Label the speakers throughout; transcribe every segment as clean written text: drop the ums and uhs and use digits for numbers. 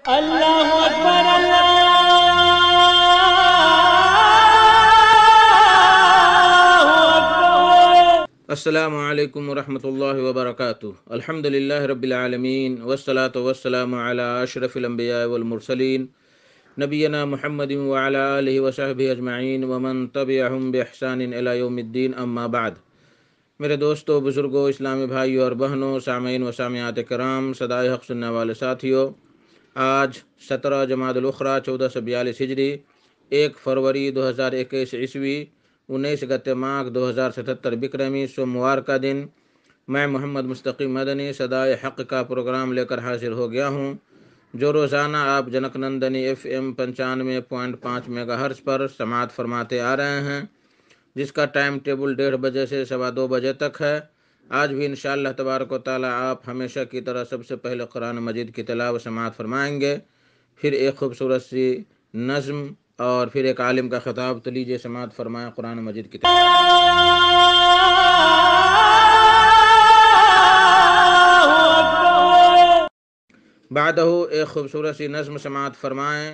Speaker 1: اللہ اکبر اللہ اکبر۔
Speaker 2: السلام علیکم ورحمۃ اللہ وبرکاتہ۔ الحمدللہ رب العالمین والصلاة والسلام علی اشرف الانبیاء والمرسلین نبینا محمد وعلی آلہ وصحبہ اجمعین ومن تبعہم بإحسان الی یوم الدین، اما بعد۔ میرے دوستو، بزرگوں، اسلامی بھائیوں اور بہنوں، سامعین و سامعات کرام، صدائے حق سننے والے ساتھیوں، آج 17 جمادی الاخری 1442 ہجری، 1 فروری 2021 عیسوی، 19 گتے ماغ 2077 بکرمی سوموار کا دن، میں محمد مستقیم مدنی صدائے حق کا پروگرام لے کر حاضر ہو گیا ہوں، جو روزانہ آپ junk Nandini FM 95.5 mega hertz پر سماعت فرماتے آ رہے ہیں، جس کا ٹائم ٹیبل 1:30 بجے سے 2:15 بجے تک ہے۔ آج بھی انشاءاللہ تبارک و تعالی آپ ہمیشہ کی طرح سب سے پہلے قرآن مجید کی تلاوت سماعت فرمائیں گے، پھر ایک خوبصورت سی نظم اور پھر ایک عالم کا خطاب۔ تو لیجیے سماعت فرمائیں قرآن مجید کی تلاوت۔ بعدہ ایک خوبصورت سی نظم سماعت فرمائیں،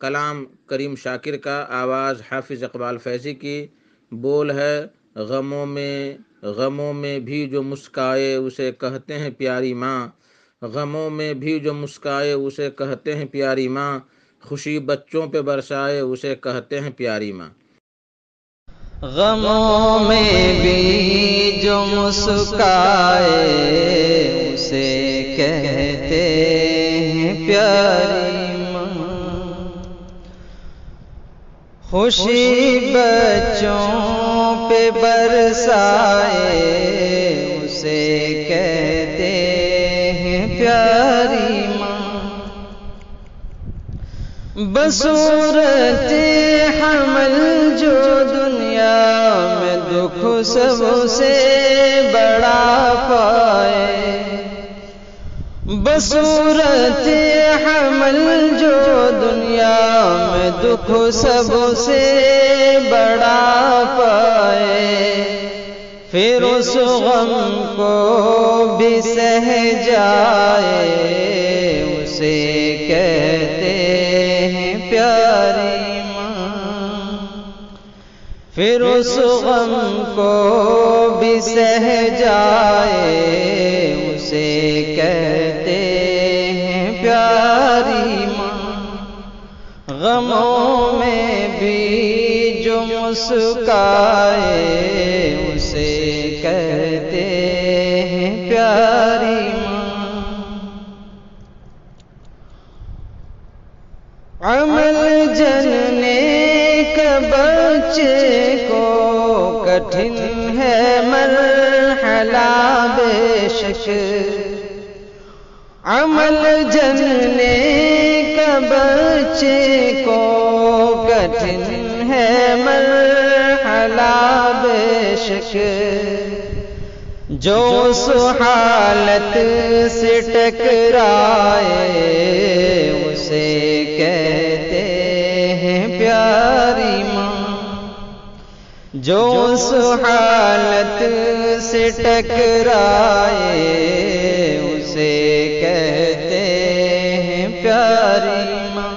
Speaker 2: کلام کریم شاکر کا، آواز حافظ اقبال فیضی کی، بول ہے: غموں میں بھی جو مسکائے اسے کہتے ہیں پیاری ماں، غموں میں بھی جو مسکائے اسے کہتے ہیں پیاری ماں، خوشی بچوں پہ برسائے اسے کہتے ہیں پیاری ماں۔
Speaker 3: غموں میں بھی جو مسکائے اسے کہتے ہیں پیاری ماں، خوشی بچوں پہ برسائے اسے کہتے ہیں پیاری ماں، بصورت حمل جو دنیا میں دکھ سب سے بڑا پائے، بصورت حمل جو دنیا میں دکھ سب سے بڑا پائے، پھر اس غم کو بھی سہ جائے اسے کہتے ہیں پیاری ماں، پھر اس غم کو بھی سہ جائے اسے کہتے ہیں پیاری ماں، غموں میں بھی جو مسکائے اسے کہتے ہیں پیاری ماں، عمل جننے کا بچے کو کٹھن ہے مرحلہ بے شک، عمل جننے کا بچے کو کٹھن ہے مرحلہ بے شک، جو اس حالت سے ٹکرائے اسے کہتے ہیں پیاری ماں، جو اس حالت سے ٹکرائے اسے کہتے ہیں پیاری ماں،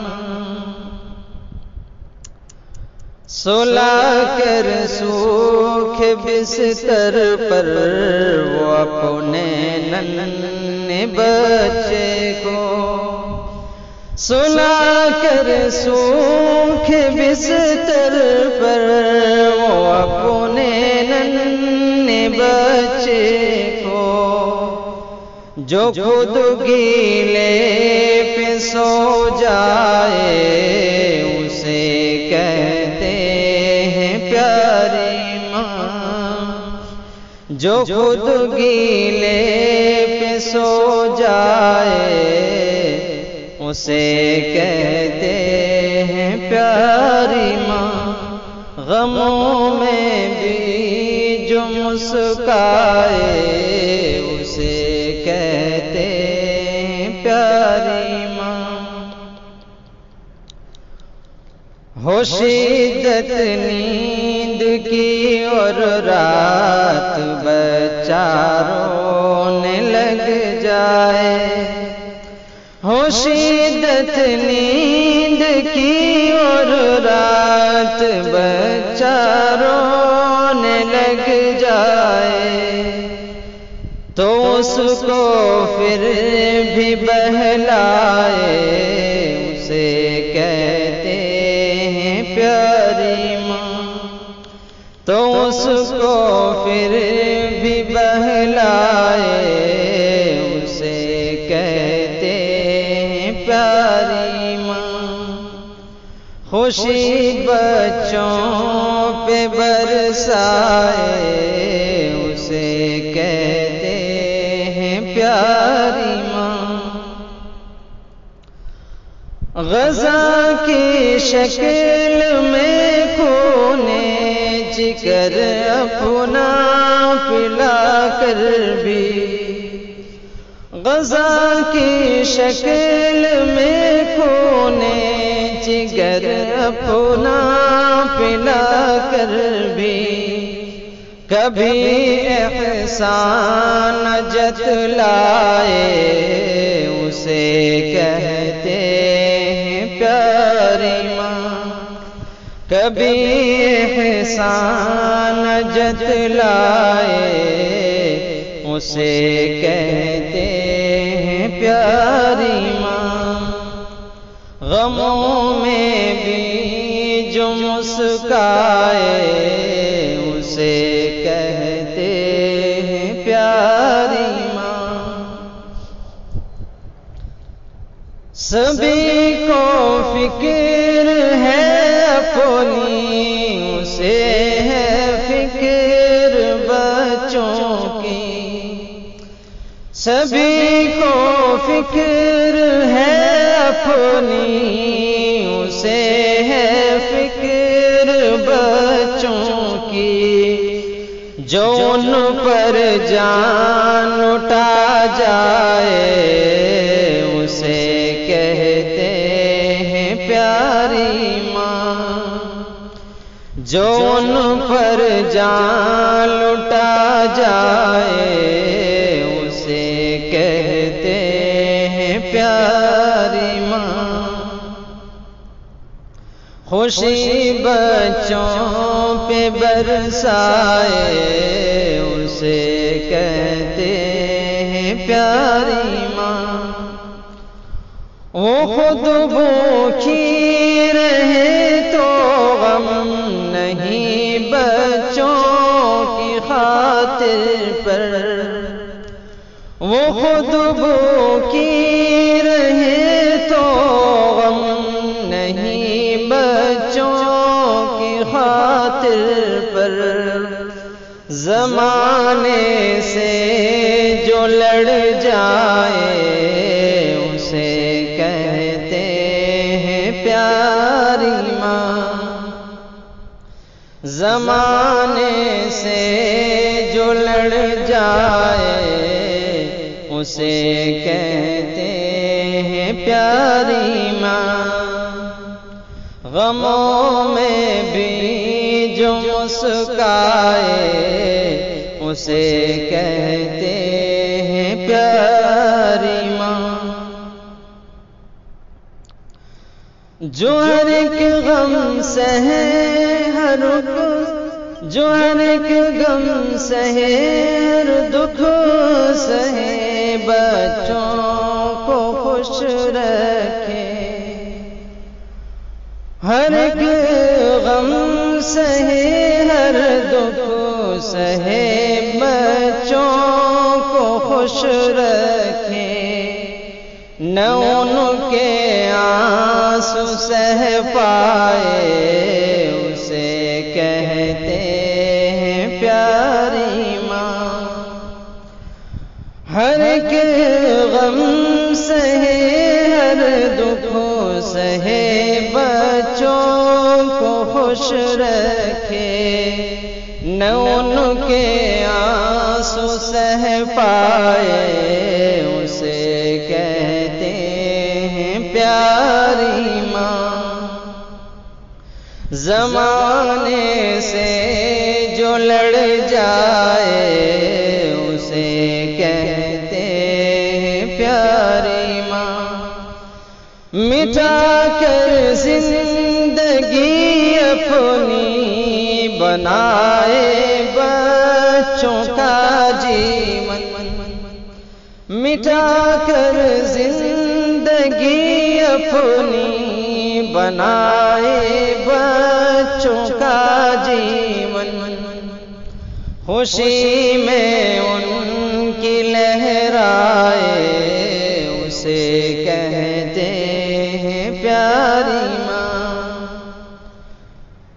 Speaker 3: سلا کر سوکھ بستر پر وہ اپنے ننھے بچے کو، سلا کر سوکھ بستر پر وہ اپنے ننھے بچے کو، جو خود گیلے پہ سو جائے اسے کہتے ہیں پیاری ماں، جو خود گیلے پہ سو جائے اسے کہتے ہیں پیاری ماں، غموں میں بھی جو مسکائے اسے کہتے ہیں پیاری ماں، ہو شدت نیند کی اور رات بچہ رونے لگ جائے، ہو شدت خشیدت نیند کی اور رات بچہ رونے لگ جائے تو اس کو پھر بھی بہلائے، اسے کہتے ہیں پیاری ماں، تو اس کو پھر بھی بہلائے، اسے کہتے ہیں پیاری ماں۔ خوشی بچوں پہ برسائے، اسے کہتے ہیں پیاری ماں۔ غذا کی شکل میں خونے جگر اپنا پلا کر بھی، غذا کی شکل میں خونے جگر اپنا پلا کر بھی، کبھی احسان جتلائے، اسے کہتے ہیں پیاری ماں۔ کبھی احسان جتلائے، اسے کہتے ہیں پیاری ماں۔ غموں میں بھی جو مسکائے، اسے کہتے ہیں پیاری ماں۔ سبھی کو فکر ہے اپنی، اسے ہے فکر بچوں کی، سبھی کو فکر ہے اپنی، اسے ہے فکر بچوں کی، جو ان پر جان اٹھا جائے، اسے کہتے ہیں پیاری ماں۔ جو ان پر جان لٹا جائے، اسے کہتے ہیں پیاری ماں۔ خوشی بچوں پہ برسائے، اسے کہتے ہیں پیاری ماں۔ وہ خود بھوکی رہے تو غم نہیں بچوں کی خاطر پر، وہ خود بھوکی رہے تو غم نہیں بچوں کی خاطر پر، زمانے سے جو لڑ جائے، اسے کہتے ہیں پیاری ماں۔ زمانے سے جو لڑ جائے، اسے کہتے ہیں پیاری ماں۔ غموں میں بھی جو مسکائے، اسے کہتے ہیں پیاری ماں۔ جو ہر ایک غم سہے ہر جو ہر ایک غم سہے ہر دکھ سہے، بچوں کو خوش رکھے، ہر ایک غم سہے ہر دکھ سہے، بچوں کو خوش رکھے، نہ ان کے آنسو سہ پائے، اسے کہتے ہیں پیاری ماں۔ ہر ایک غم سہے ہر دکھ سہے، بچوں کو خوش رکھے، نہ ان کے آنسو سہ پائے، اسے کہتے ہیں پیاری ماں۔ زمانے سے جو لڑ جائے، اسے کہتے ہیں پیاری ماں۔ مٹا کر زندگی اپنی بنائے بچوں کا جیون، مٹا کر زندگی اپنی بنائے بچوں کا جیون، خوشی میں ان کی لہرائے اسے کہتے ہیں پیاری ماں،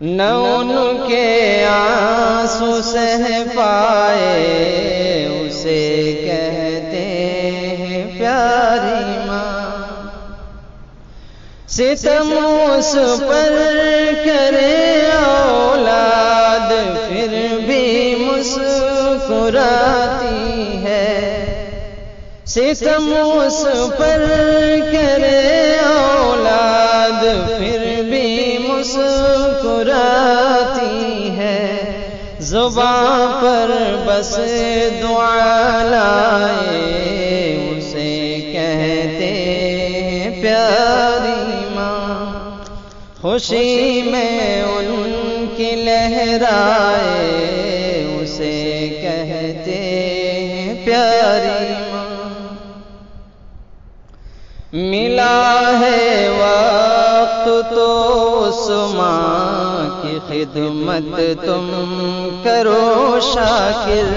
Speaker 3: نہ ان کے آنسو سہ پائے اسے کہتے ہیں پیاری ماں، ستم اس پر کرے اولاد پھر بھی مسکراتی ہے، ستم اس پر کرے اولاد پھر بھی مسکراتی ہے، زباں پر بس دعا لائے اسے کہتے ہیں پیاری ماں، خوشی میں ان کی لہرائے اسے کہتے ہیں پیاری ماں، ملا ہے وقت تو اس ماں کی خدمت تم کرو شاکر،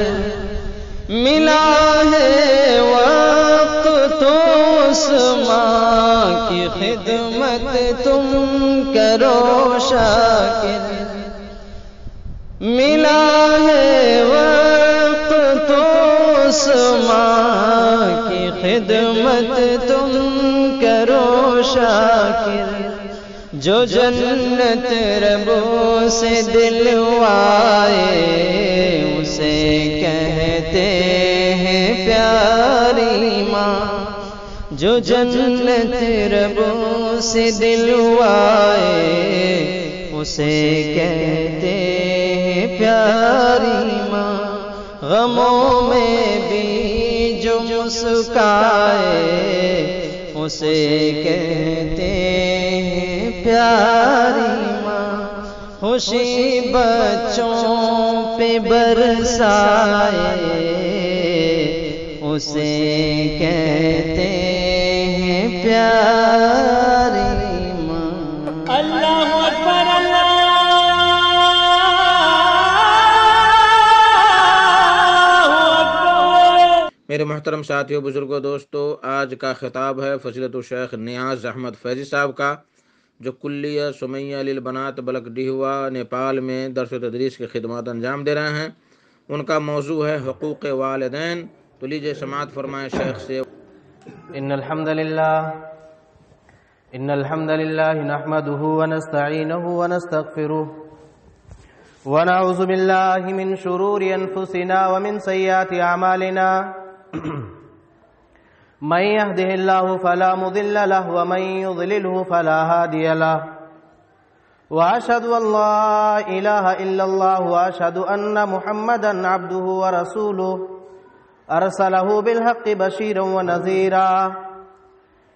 Speaker 3: ملا ہے وقت تو اس ماں کی خدمت تم کرو شاکر، ملا ہے وقت تو اس ماں کی خدمت تم کرو شاکر، جو جنت رب سے دلوائے اسے کہتے ہیں پیاری ماں، جو جنت رب سے دلوائے اسے کہتے ہیں پیاری ماں، غموں میں بھی جو مسکائے اسے کہتے ہیں پیاری ماں، خوشی بچوں پہ برسائے اسے کہتے ہیں پیاری ماں۔
Speaker 1: اللہ اکبر اللہ اکبر۔
Speaker 2: میرے محترم ساتھیوں، بزرگوں، دوستوں، آج کا خطاب ہے فضیلت الشیخ نیاز احمد فیضی صاحب کا، جو کلیہ سمیہ للبنات بلک ڈیہوا نیپال میں درس و تدریس کی خدمات انجام دے رہے ہیں۔ ان کا موضوع ہے حقوق والدین، تو لیجیے سماعت فرمائیں شیخ سے۔
Speaker 4: ان الحمد للہ نحمده ونستعینه ونستغفره ونعوذ باللہ من شرور انفسنا ومن سیئات اعمالنا من يهده الله فلا مضل له ومن يضلله فلا هادي له واشهد ان لا اله الا الله واشهد ان محمدا عبده ورسوله ارسله بالحق بشيرا ونذيرا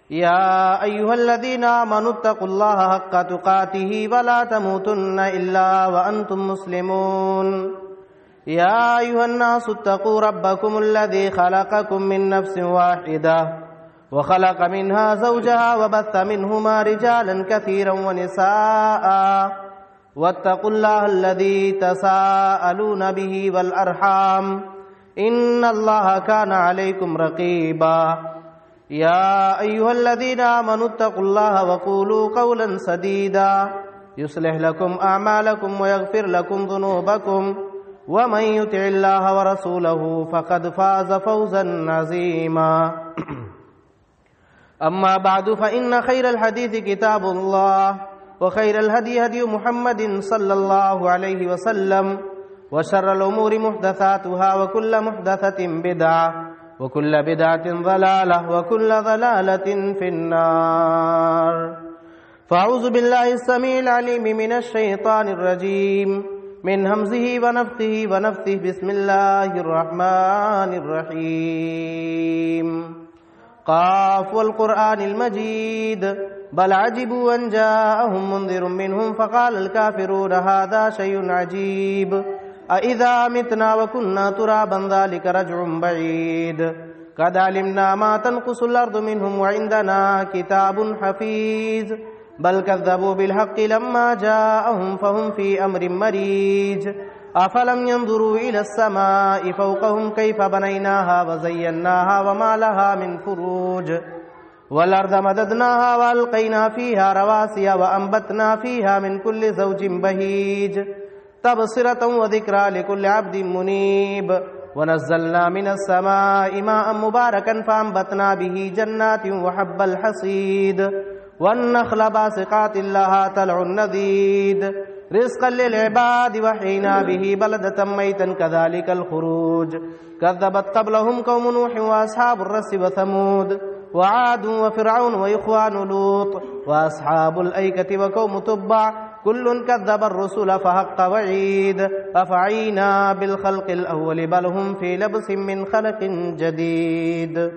Speaker 4: يا ايها الذين آمنوا اتقوا الله حق تقاته ولا تموتن الا وانتم مسلمون يا ايها الناس اتقوا ربكم الذي خلقكم من نفس واحدة وخلق منها زوجها وبث منهما رجالا كثيرا ونساء واتقوا الله الذي تساءلون به والأرحام إن الله كان عليكم رقيبا يا أيها الذين آمنوا اتقوا الله وقولوا قولا سديدا يصلح لكم أعمالكم ويغفر لكم ذنوبكم ومن يطع الله ورسوله فقد فاز فوزا عظيما أما بعد فإن خير الحديث كتاب الله وخير الهدي هدي محمد صلى الله عليه وسلم وشر الأمور محدثاتها وكل محدثة بدعة وكل بدعة ضلالة وكل ضلالة في النار فأعوذ بالله السميع العليم من الشيطان الرجيم من همزه ونفخه ونفثه بسم الله الرحمن الرحيم قاف والقرآن المجيد بل عجبوا أن جاءهم منذر منهم فقال الكافرون هذا شيء عجيب أإذا متنا وكنا ترابا ذلك رجع بعيد قد علمنا ما تنقص الأرض منهم وعندنا كتاب حفيظ بل كذبوا بالحق لما جاءهم فهم في أمر مريج أفلم ينظروا إلى السماء فوقهم كيف بنيناها وزيناها وما لها من فروج والأرض مددناها وألقينا فيها رواسي وأنبتنا فيها من كل زوج بهيج تبصرة وذكرى لكل عبد منيب ونزلنا من السماء ماء مباركا فأنبتنا به جنات وحب الحصيد والنخل باسقات لها طلع نضيد رزقا للعباد وحينا به بلدة ميتا كذلك الخروج كذبت قبلهم قوم نوح وأصحاب الرس وثمود وعاد وفرعون وإخوان لوط وأصحاب الأيكة وقوم تبع كل كذب الرسل فحق وعيد أفعينا بالخلق الأول بل هم في لبس من خلق جديد.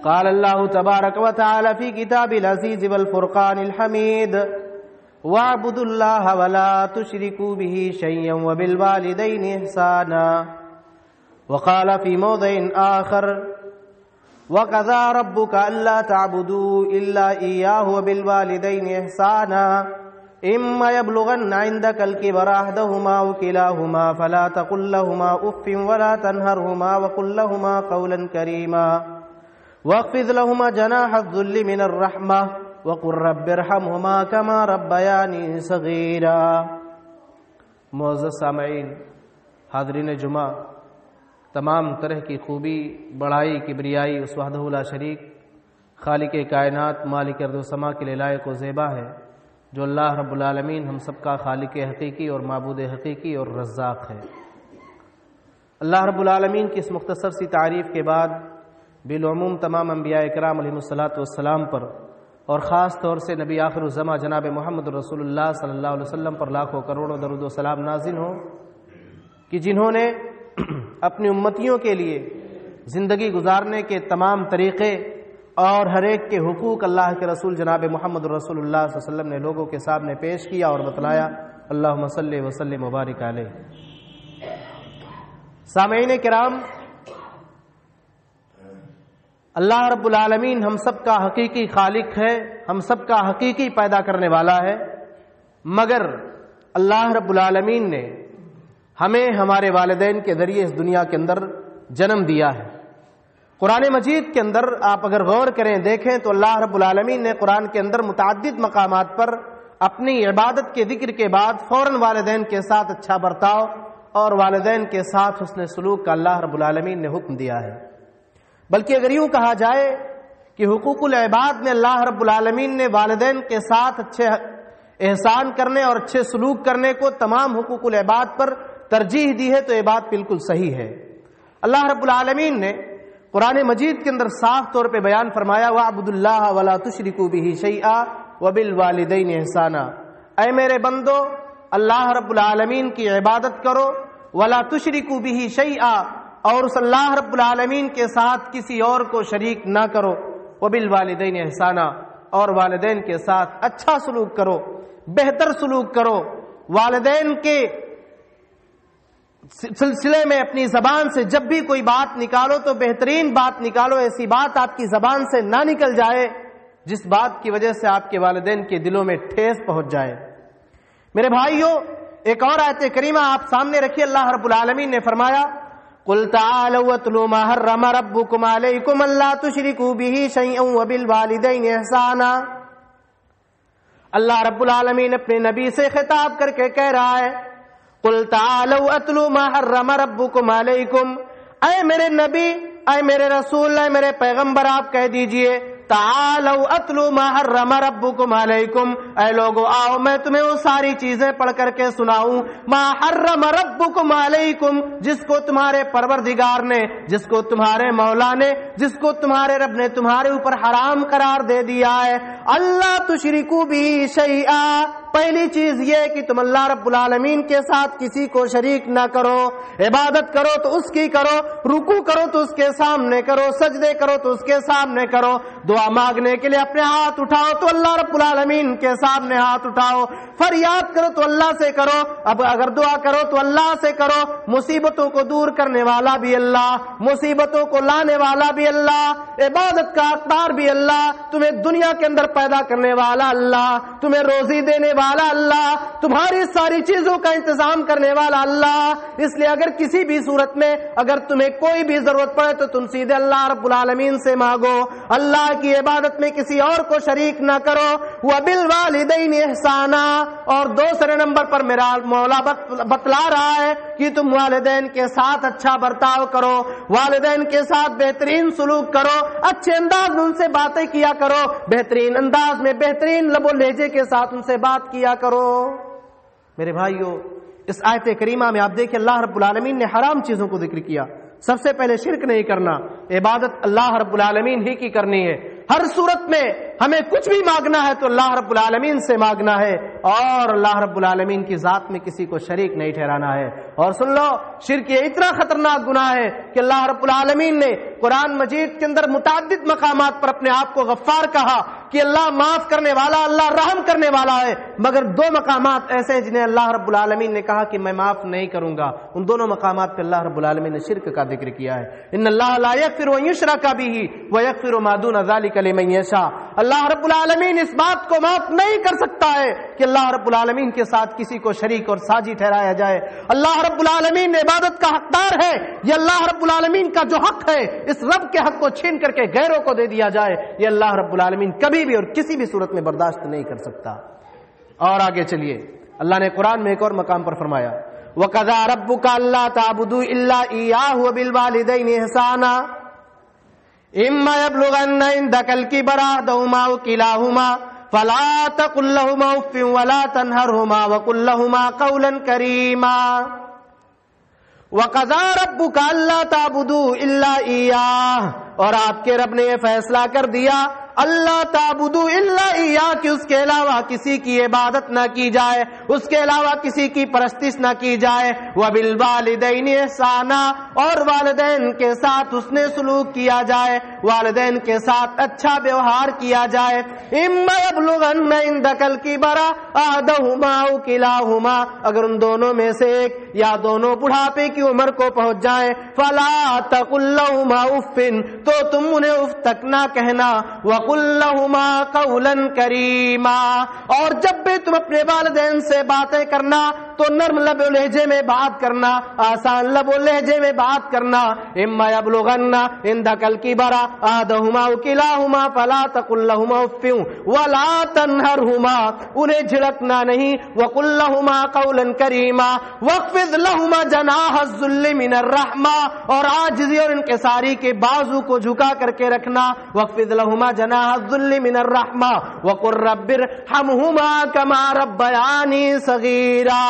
Speaker 4: قال الله تبارك وتعالى في كتاب العزيز والفرقان الحميد واعبدوا الله ولا تشركوا به شيئا وبالوالدين إحسانا. وقال في موضع آخر وقضى ربك ألا تعبدوا إلا إياه وبالوالدين إحسانا إما يبلغن عندك الكبر أحدهما أو كلاهما فلا تقل لهما أف ولا تنهرهما وقل لهما قولا كريما واخفض لهما جناح الذل من الرحمة وقل رب ارحمهما كما ربياني صغيرا. معزز سامعین، حاضرین جمعہ، تمام طرح کی خوبی، بڑائی، کبریائی اس وحدہ لا شریک خالق کائنات مالک ارض و سما کے لیے لائق و زیبا ہے، جو اللہ رب العالمین ہم سب کا خالق حقیقی اور معبود حقیقی اور رزاق ہے. اللہ رب العالمین کی اس مختصر سی تعریف کے بعد بالعموم تمام انبیاء کرام علیہم الصلاۃ والسلام پر اور خاص طور سے نبی آخر الزماں جناب محمد رسول اللہ صلی اللہ علیہ وسلم پر لاکھوں کروڑوں درود و سلام نازل ہو کہ جنہوں نے اپنی امتیوں کے لیے زندگی گزارنے کے تمام طریقے اور ہر ایک کے حقوق اللہ کے رسول جناب محمد رسول اللہ صلی اللہ علیہ وسلم نے لوگوں کے سامنے پیش کیا اور بتلایا. اللہم صلی وسلم مبارک علیہ. سامعین کرام، اللہ رب العالمین ہم سب کا حقیقی خالق ہے، ہم سب کا حقیقی پیدا کرنے والا ہے، مگر اللہ رب العالمین نے ہمیں ہمارے والدین کے ذریعے اس دنیا کے اندر جنم دیا ہے. قرآن مجید کے اندر آپ اگر غور کریں دیکھیں تو اللہ رب العالمین نے قرآن کے اندر متعدد مقامات پر اپنی عبادت کے ذکر کے بعد فوراً والدین کے ساتھ اچھا برتاؤ اور والدین کے ساتھ حسن سلوک کا اللہ رب العالمین نے حکم دیا ہے. بلکہ اگر یوں کہا جائے کہ حقوق العباد میں اللہ رب العالمین نے والدین کے ساتھ اچھے احسان کرنے اور اچھے سلوک کرنے کو تمام حقوق العباد پر ترجیح دی ہے تو یہ بات بالکل صحیح ہے. اللہ رب العالمین نے قرآن مجید کے اندر صاف طور پہ بیان فرمایا وَاعْبُدُوا اللَّهَ وَلَا تُشْرِكُوا بِهِ شَيْئًا وَبِالْوَالِدَيْنِ إِحْسَانًا. اے میرے بندو، اللہ رب العالمین کی عبادت کرو، وَلَا تُشْرِكُوا بِهِ شَيْئًا، اور اس اللہ رب العالمین کے ساتھ کسی اور کو شریک نہ کرو، وَبِالْوَالِدَيْنِ إِحْسَانًا، اور والدین کے ساتھ اچھا سلوک کرو، بہتر سلوک کرو. والدین کے سلسلے میں اپنی زبان سے جب بھی کوئی بات نکالو تو بہترین بات نکالو، ایسی بات آپ کی زبان سے نہ نکل جائے جس بات کی وجہ سے آپ کے والدین کے دلوں میں ٹھیس پہنچ جائے. میرے بھائیو، ایک اور آیت کریمہ آپ سامنے رکھیے. اللہ رب العالمین نے فرمایا قُلْ تَعَالَوْا وَاتْلُوا مَا حَرَّمَ رَبُّكُمْ عَلَيْكُمْ أَلَّا تُشْرِكُوا بِهِ شَيْئًا وَبِالْوَالِدَيْنِ إِحْسَانًا. اللہ رب العالمین اپنے نبی سے خطاب کر کے کہہ رہا ہے قُلْ تَعَالَوْا وَاتْلُوا مَا حَرَّمَ رَبُّكُمْ عَلَيْكُمْ. اے میرے نبی، اے میرے رسول، اے میرے پیغمبر، آپ کہہ دیجئے تعالوا اتلوا ما حرم ربکم علیکم. اے لوگو آؤ میں تمہیں وہ ساری چیزیں پڑھ کر کے سناؤں ما حرم ربکم علیکم، جس کو تمہارے پروردگار نے، جس کو تمہارے مولا نے، جس کو تمہارے رب نے تمہارے اوپر حرام قرار دے دیا ہے. اللہ تشرکوا بھی شیئا، پہلی چیز یہ کہ تم اللہ رب العالمین کے ساتھ کسی کو شریک نہ کرو. عبادت کرو تو اس کی کرو، رکوع کرو تو اس کے سامنے کرو، سجدے کرو تو اس کے سامنے کرو، دعا دعا مانگنے کے لیے اپنے ہاتھ اٹھاؤ تو اللہ رب العالمین کے سامنے ہاتھ اٹھاؤ، فریاد کرو تو اللہ سے کرو، اب اگر دعا کرو تو اللہ سے کرو، مصیبتوں کو دور کرنے والا بھی اللہ، مصیبتوں کو لانے والا بھی اللہ، عبادت کا حقدار بھی اللہ، تمہیں دنیا کے اندر پیدا کرنے والا اللہ، تمہیں روزی دینے والا اللہ، تمہاری ساری چیزوں کا انتظام کرنے والا اللہ۔ اس لیے اگر کسی بھی صورت میں اگر تمہیں کوئی بھی ضرورت پڑے تو تم سیدھے اللہ رب العالمین سے مانگو، اللہ کی عبادت میں کسی اور کو شریک نہ کرو۔ وبالوالدین احسانا، اور دوسرے نمبر پر میرا مولا بتلا رہا ہے کہ تم والدین کے ساتھ اچھا برتاؤ کرو، والدین کے ساتھ بہترین سلوک کرو، اچھے انداز میں ان سے باتیں کیا کرو، بہترین انداز میں بہترین لب و لہجے کے ساتھ ان سے بات کیا کرو۔ میرے بھائیو، اس آیت کریمہ میں آپ دیکھیں اللہ رب العالمین نے حرام چیزوں کو ذکر کیا۔ سب سے پہلے شرک نہیں کرنا، عبادت اللہ رب العالمین ہی کی کرنی ہے۔ ہر صورت میں ہمیں کچھ بھی مانگنا ہے تو اللہ رب العالمین سے مانگنا ہے، اور اللہ رب العالمین کی ذات میں کسی کو شریک نہیں ٹھہرانا ہے۔ اور سن لو، شرک یہ اتنا خطرناک گناہ ہے کہ اللہ رب العالمین نے قرآن مجید کے اندر متعدد مقامات پر اپنے آپ کو غفار کہا کہ اللہ معاف کرنے والا، اللہ رحم کرنے والا ہے، مگر دو مقامات ایسے ہیں جنہیں اللہ رب العالمین نے کہا کہ میں معاف نہیں کروں گا۔ ان دونوں مقامات پہ اللہ رب العالمین نے شرک کا ذکر کیا ہے۔ ان اللہ لا یغفر ان یشرک بہ ویغفر ما دون ذلک لمن یشاء۔ اللہ رب العالمین اس بات کو معاف نہیں کر سکتا ہے کہ اللہ رب العالمین کے ساتھ کسی کو شریک اور ساجی ٹھہرایا جائے۔ اللہ رب العالمین عبادت کا حقدار ہے، یہ اللہ رب العالمین کا جو حق ہے اس رب کے حق کو چھین کر کے غیروں کو دے دیا جائے، یہ اللہ رب العالمین کبھی بھی اور کسی بھی صورت میں برداشت نہیں کر سکتا۔ اور آگے چلیے، اللہ نے قرآن میں ایک اور مقام پر فرمایا وَقَضَىٰ رَبُّكَ أَلَّا تَعْبُدُوا إِلَّا إِيَّاهُ وَبِالْوَالِدَيْنِ إِحْسَانًا إِمَّا يَبْلُغَنَّ عِندَكَ الْكِبَرَ أَحَدُهُمَا أَوْ كِلَاهُمَا فَلَا تَقُل لَّهُمَا أُفٍّ وَلَا تَنْهَرْهُمَا وَقُل لَّهُمَا قَوْلًا كَرِيمًا وَقَضَىٰ رَبُّكَ أَلَّا تَعْبُدُوا إِلَّا إِيَّاهُ، اور آپ کے رب نے یہ فیصلہ کر دیا اللہ تعبدوا الا اياه کہ اس کے علاوہ کسی کی عبادت نہ کی جائے، اس کے علاوہ کسی کی پرستش نہ کی جائے۔ وبالوالدین احسانا، اور والدین کے ساتھ اس نے سلوک کیا جائے، والدین کے ساتھ اچھا ویوہار کیا جائے۔ اما یبلغن عندک الکبر احدهما او کلاهما، اگر ان دونوں میں سے ایک یا دونوں بڑھاپے کی عمر کو پہنچ جائیں، فلا تقل لهما اف، تو تم انہیں اف تک نہ کہنا، وقل لهما قولا کریما، اور جب بھی تم اپنے والدین سے باتیں کرنا تو نرم لب و لہجے میں بات کرنا، آسان لب و لہجے میں بات کرنا۔ اما یبلغن عندک الکبر احدهما او کلاهما فلا تقل لهما اف ولا تنهرهما، انہیں جھڑکنا نہیں، وقل لهما قولا کریما واخفض لهما جناح الذل من الرحمہ، اور عاجزی اور انکساری کے بازو کو جھکا کر کے رکھنا، واخفض لهما جناح الذل من الرحمہ وقل رب ارحمهما كما ربياني صغيرا۔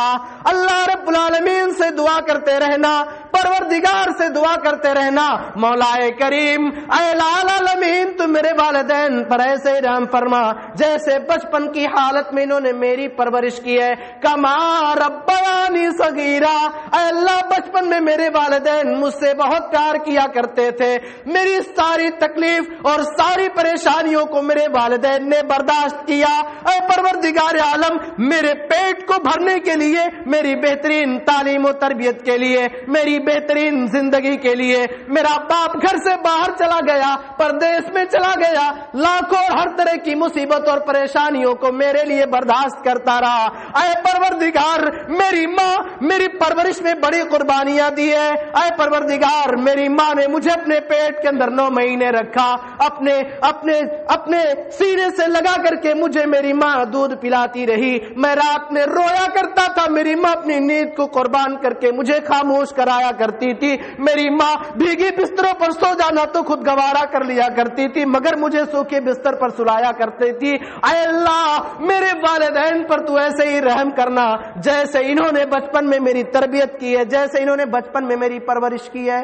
Speaker 4: اللہ رب العالمین سے دعا کرتے رہنا، پروردگار سے دعا کرتے رہنا، مولا کریم اے العالمین تو میرے والدین پر ایسے رحم فرما جیسے بچپن کی حالت میں انہوں نے میری پرورش کی ہے، کما ربیانی صغیرا، اے اللہ بچپن میں میرے والدین مجھ سے بہت پیار کیا کرتے تھے، میری ساری تکلیف اور ساری پریشانیوں کو میرے والدین نے برداشت کیا، اے پروردگار عالم میرے پیٹ کو بھرنے کے لیے، میری بہترین تعلیم و تربیت کے لیے، میری بہترین زندگی کے لیے میرا باپ گھر سے باہر چلا گیا، پردیس میں چلا گیا، لاکھوں اور ہر طرح کی مصیبت اور پریشانیوں کو میرے لیے برداشت کرتا رہا، اے پروردگار میری ماں میری پرورش میں بڑی قربانیاں دی ہے، اے پروردگار میری ماں نے مجھے اپنے پیٹ کے اندر 9 مہینے رکھا، اپنے سینے سے لگا کر کے مجھے میری ماں دودھ پلاتی رہی، میں رات میں رویا کرتا تھا، میری ماں اپنی نیند کو قربان کر کے مجھے خاموش کرایا کرتی تھی، میری ماں بھیگی بستروں پر سو جانا تو خود گوارا کر لیا کرتی تھی مگر مجھے سوکھے بستر پر سلایا کرتی تھی۔ اے اللہ میرے والدین پر تو ایسے ہی رحم کرنا جیسے انہوں نے بچپن میں میری تربیت کی ہے، جیسے انہوں نے بچپن میں میری پرورش کی ہے۔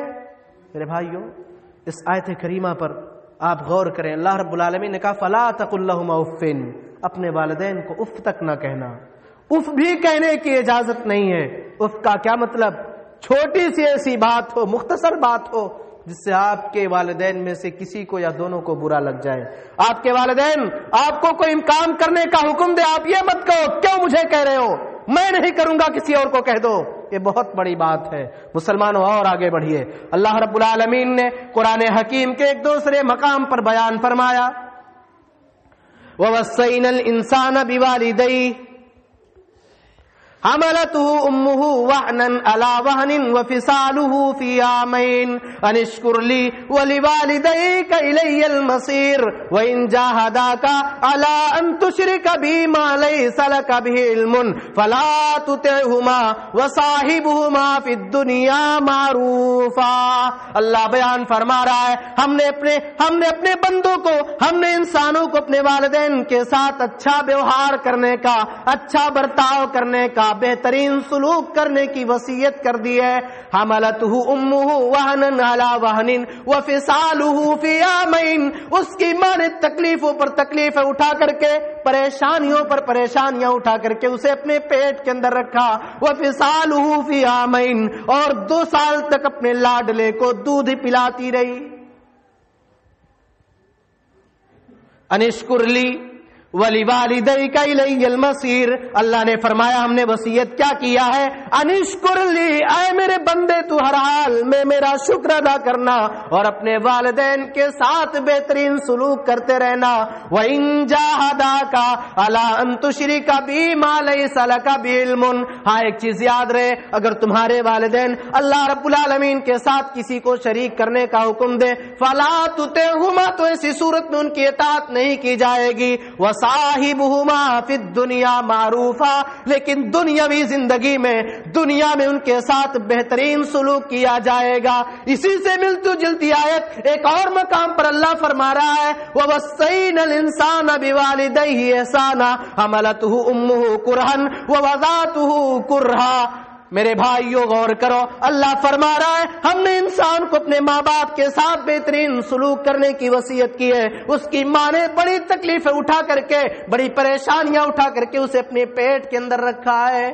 Speaker 4: میرے بھائیوں اس آیت کریمہ پر آپ غور کریں، اللہ رب العالمین نے کہا فلا تقل لهما اف، اپنے والدین کو اف تک نہ کہنا، اف بھی کہنے کی اجازت نہیں ہے۔ اف کا کیا مطلب؟ چھوٹی سی ایسی بات ہو، مختصر بات ہو، جس سے آپ کے والدین میں سے کسی کو یا دونوں کو برا لگ جائے. آپ کے والدین آپ کو کوئی کام کرنے کا حکم دے، آپ یہ مت کہو کیوں مجھے کہہ رہے ہو، میں نہیں کروں گا کسی اور کو کہہ دو. یہ بہت بڑی بات ہے. مسلمانوں اور آگے بڑھیے. اللہ رب العالمین نے قرآن حکیم کے ایک دوسرے مقام پر بیان فرمایا وَوَصَّيْنَا الْإِنسَانَ بِوَالِدَيْهِ حملته امه وهنا على وهن وفصاله في عامين ان اشكر لي ولوالديك الي المصير وان جاهداك على ان تشرك بي ما ليس لك به علم فلا تطعهما وصاحبهما في الدنيا معروفا. اللہ بیان فرما رہا ہے ہم نے اپنے بندوں کو، ہم نے انسانوں کو اپنے والدین کے ساتھ اچھا ویوہار کرنے کا، اچھا برتاؤ کرنے کا، بہترین سلوک کرنے کی وصیت کر دی ہے. حملته امه وهنا على وهن وفصاله في عامين. اس کی ماں نے تکلیفوں پر تکلیفیں اٹھا کر کے، پریشانیوں پر پریشانیاں اٹھا کر کے اسے اپنے پیٹ کے اندر رکھا. وفصاله في عامين، اور 2 سال تک اپنے لاڈلے کو دودھ پلاتی رہی. ان اشکر لی وَلِوَالِدَيْكَ إِلَيَّ الْمَصِيرُ. اللہ نے فرمایا ہم نے وصیت کیا کیا ہے، انشکر لی، اے میرے بندے تو ہر حال میں میرا شکر ادا کرنا اور اپنے والدین کے ساتھ بہترین سلوک کرتے رہنا. وَإِن جَاهَدَاكَ عَلَىٰ أَن تُشْرِكَ بِي مَا لَيْسَ لَكَ بِهِ عِلْمٌ. ہاں ایک چیز یاد رہے، اگر تمہارے والدین اللہ رب العالمین کے ساتھ کسی کو شریک کرنے کا حکم دے فَلَا تُطِعْهُمَا، تو ایسی صورت میں ان کی اطاعت نہیں کی جائے گی. صاحبہما فی الدنیا معروفا، لیکن دنیاوی زندگی میں دنیا میں ان کے ساتھ بہترین سلوک کیا جائے گا. اسی سے ملتی جلتی آیت ایک اور مقام پر اللہ فرما رہا ہے وَوَصَّيْنَا الْإِنسَانَ بِوَالِدَيْهِ إِحْسَانًا حَمَلَتْهُ أُمُّهُ كُرْهًا وَوَضَعَتْهُ كُرْهًا. میرے بھائیو غور کرو، اللہ فرما رہا ہے ہم نے انسان کو اپنے ماں باپ کے ساتھ بہترین سلوک کرنے کی وصیت کی ہے. اس کی ماں نے بڑی تکلیفیں اٹھا کر کے، بڑی پریشانیاں اٹھا کر کے اسے اپنے پیٹ کے اندر رکھا ہے.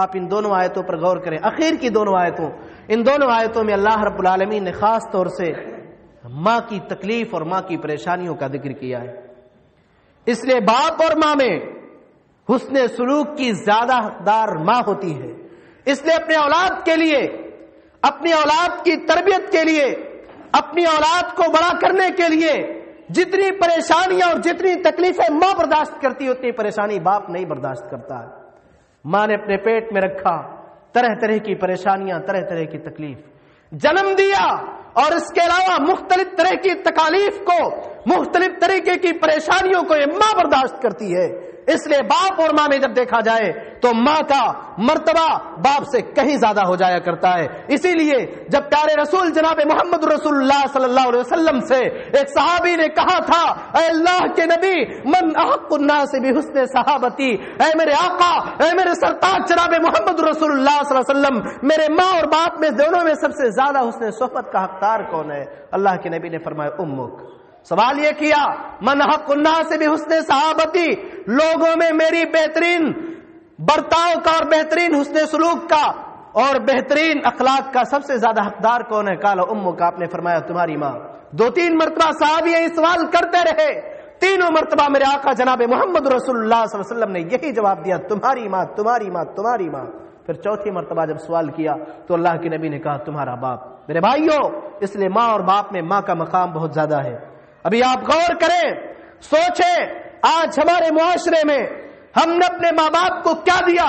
Speaker 4: آپ ان دونوں آیتوں پر غور کریں، اخیر کی دونوں آیتوں، ان دونوں آیتوں میں اللہ رب العالمین نے خاص طور سے ماں کی تکلیف اور ماں کی پریشانیوں کا ذکر کیا ہے. اس لیے باپ اور ماں میں حسن سلوک کی زیادہ حقدار ماں ہوتی ہے. اس لیے اپنے اولاد کے لیے، اپنی اولاد کی تربیت کے لیے، اپنی اولاد کو بڑا کرنے کے لیے جتنی پریشانیاں اور جتنی تکلیفیں ماں برداشت کرتی اتنی پریشانی باپ نہیں برداشت کرتا ہے. ماں نے اپنے پیٹ میں رکھا، طرح طرح کی پریشانیاں، طرح طرح کی تکلیف، جنم دیا اور اس کے علاوہ مختلف طرح کی تکالیف کو، مختلف طریقے کی پریشانیوں کو یہ ماں برداشت کرتی ہے. اس لیے باپ اور ماں میں جب دیکھا جائے تو ماں کا مرتبہ باپ سے کہیں زیادہ ہو جایا کرتا ہے. اسی لیے جب پیارے رسول جناب محمد رسول اللہ صلی اللہ علیہ وسلم سے ایک صحابی نے کہا تھا اے اللہ کے نبی من احق الناس بحسن صحابتی، اے میرے آقا، اے میرے سرتاج جناب محمد رسول اللہ صلی اللہ علیہ وسلم، میرے ماں اور باپ میں دونوں میں سب سے زیادہ حسن صحبت کا حقدار کون ہے؟ اللہ کے نبی نے فرمایا امک. سوال یہ کیا من حق الناس بحسن صحابتی، لوگوں میں میری بہترین برتاؤ کا اور بہترین حسن سلوک کا اور بہترین اخلاق کا سب سے زیادہ حقدار کون ہے؟ قال امک، آپ نے فرمایا تمہاری ماں. 2-3 مرتبہ صحابی یہ سوال کرتے رہے، تینوں مرتبہ میرے آقا جناب محمد رسول اللہ صلی اللہ علیہ وسلم نے یہی جواب دیا تمہاری ماں، تمہاری ماں، تمہاری ماں. پھر 4تھی مرتبہ جب سوال کیا تو اللہ کے نبی نے کہا تمہارا باپ. میرے بھائیوں، اس لیے ماں اور باپ میں ماں کا مقام بہت زیادہ ہے. ابھی آپ غور کریں، سوچیں، آج ہمارے معاشرے میں ہم نے اپنے ماں باپ کو کیا دیا،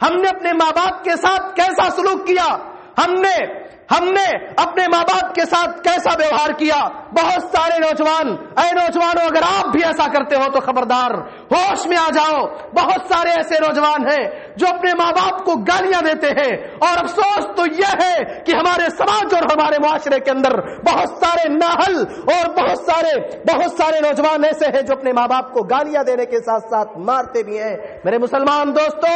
Speaker 4: ہم نے اپنے ماں باپ کے ساتھ کیسا سلوک کیا، ہم نے اپنے ماں باپ کے ساتھ کیسا ویوہار کیا. بہت سارے نوجوان، اے نوجوانوں اگر آپ بھی ایسا کرتے ہو تو خبردار، ہوش میں آ جاؤ. بہت سارے ایسے نوجوان ہیں جو اپنے ماں باپ کو گالیاں دیتے ہیں، اور افسوس تو یہ ہے کہ ہمارے سماج اور ہمارے معاشرے کے اندر بہت سارے نااہل اور بہت سارے نوجوان ایسے ہیں جو اپنے ماں باپ کو گالیاں دینے کے ساتھ ساتھ مارتے بھی ہیں. میرے مسلمان دوستو،